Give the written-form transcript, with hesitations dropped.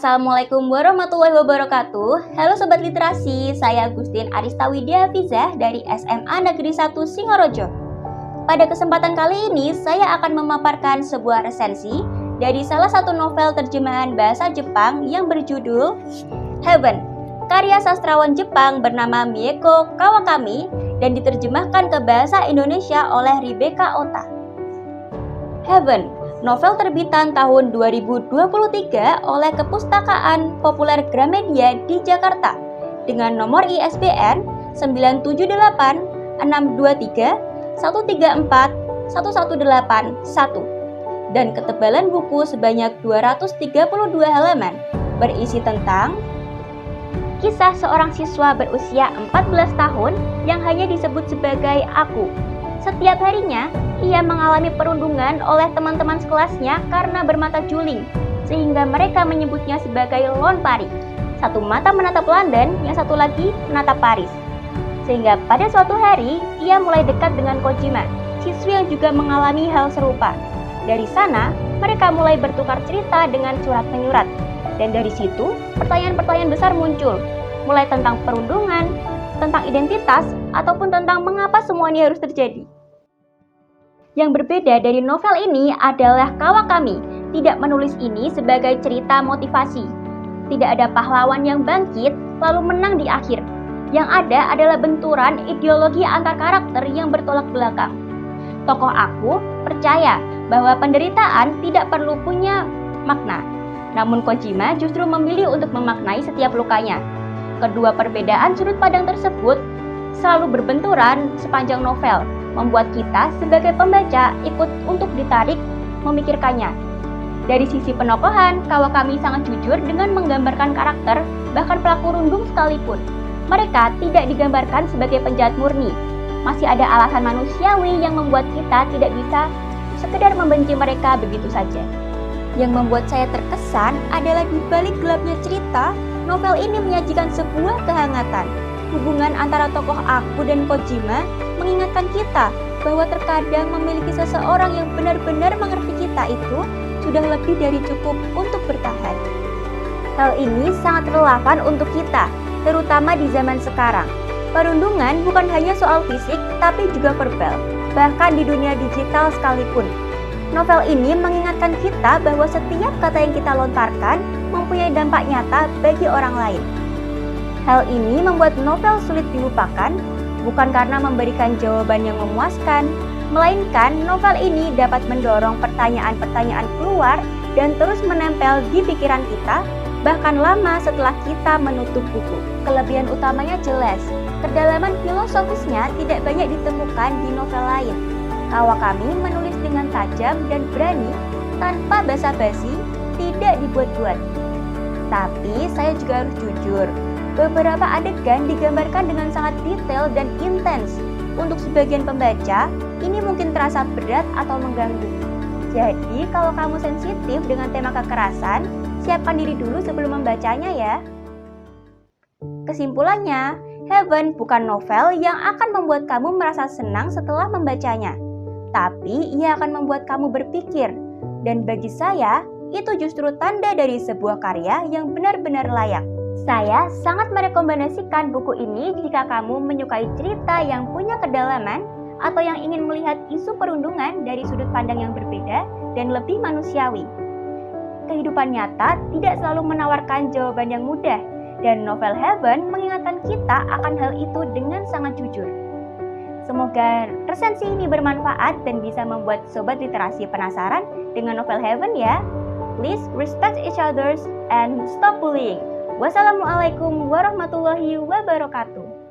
Assalamualaikum warahmatullahi wabarakatuh. Halo Sobat Literasi, saya Agustin Arista Widya Hafizah dari SMA Negeri 1 Singorojo. Pada kesempatan kali ini, saya akan memaparkan sebuah resensi dari salah satu novel terjemahan bahasa Jepang yang berjudul Heaven, karya sastrawan Jepang bernama Mieko Kawakami dan diterjemahkan ke bahasa Indonesia oleh Rebecca Ota. Heaven, novel terbitan tahun 2023 oleh Kepustakaan Populer Gramedia di Jakarta dengan nomor ISBN 978-623-134-1181 dan ketebalan buku sebanyak 232 halaman berisi tentang kisah seorang siswa berusia 14 tahun yang hanya disebut sebagai Aku. Setiap harinya, ia mengalami perundungan oleh teman-teman sekelasnya karena bermata juling, sehingga mereka menyebutnya sebagai Lone Pari. Satu mata menatap London, yang satu lagi menatap Paris. Sehingga pada suatu hari, ia mulai dekat dengan Kojima, siswi yang juga mengalami hal serupa. Dari sana, mereka mulai bertukar cerita dengan surat-menyurat. Dan dari situ, pertanyaan-pertanyaan besar muncul, mulai tentang perundungan, tentang identitas, ataupun tentang mengapa semua ini harus terjadi. Yang berbeda dari novel ini adalah Kawakami tidak menulis ini sebagai cerita motivasi. Tidak ada pahlawan yang bangkit lalu menang di akhir. Yang ada adalah benturan ideologi antar karakter yang bertolak belakang. Tokoh Aku percaya bahwa penderitaan tidak perlu punya makna. Namun Kojima justru memilih untuk memaknai setiap lukanya. Kedua perbedaan sudut pandang tersebut selalu berbenturan sepanjang novel, membuat kita sebagai pembaca ikut untuk ditarik memikirkannya. Dari sisi penokohan, Kawakami sangat jujur dengan menggambarkan karakter, bahkan pelaku rundung sekalipun. Mereka tidak digambarkan sebagai penjahat murni. Masih ada alasan manusiawi yang membuat kita tidak bisa sekedar membenci mereka begitu saja. Yang membuat saya terkesan adalah di balik gelapnya cerita, novel ini menyajikan sebuah kehangatan. Hubungan antara tokoh Aku dan Kojima mengingatkan kita bahwa terkadang memiliki seseorang yang benar-benar mengerti kita itu sudah lebih dari cukup untuk bertahan. Hal ini sangat relevan untuk kita, terutama di zaman sekarang. Perundungan bukan hanya soal fisik, tapi juga verbal, bahkan di dunia digital sekalipun. Novel ini mengingatkan kita bahwa setiap kata yang kita lontarkan mempunyai dampak nyata bagi orang lain. Hal ini membuat novel sulit dilupakan, bukan karena memberikan jawaban yang memuaskan, melainkan novel ini dapat mendorong pertanyaan-pertanyaan keluar dan terus menempel di pikiran kita, bahkan lama setelah kita menutup buku. Kelebihan utamanya jelas, kedalaman filosofisnya tidak banyak ditemukan di novel lain. Kawakami menulis dengan tajam dan berani, tanpa basa-basi, tidak dibuat-buat. Tapi saya juga harus jujur, beberapa adegan digambarkan dengan sangat detail dan intens. Untuk sebagian pembaca, ini mungkin terasa berat atau mengganggu. Jadi, kalau kamu sensitif dengan tema kekerasan, siapkan diri dulu sebelum membacanya ya. Kesimpulannya, Heaven bukan novel yang akan membuat kamu merasa senang setelah membacanya. Tapi, ia akan membuat kamu berpikir. Dan bagi saya, itu justru tanda dari sebuah karya yang benar-benar layak. Saya sangat merekomendasikan buku ini jika kamu menyukai cerita yang punya kedalaman atau yang ingin melihat isu perundungan dari sudut pandang yang berbeda dan lebih manusiawi. Kehidupan nyata tidak selalu menawarkan jawaban yang mudah, dan novel Heaven mengingatkan kita akan hal itu dengan sangat jujur. Semoga resensi ini bermanfaat dan bisa membuat Sobat Literasi penasaran dengan novel Heaven ya. Please respect each others and stop bullying. Wassalamualaikum warahmatullahi wabarakatuh.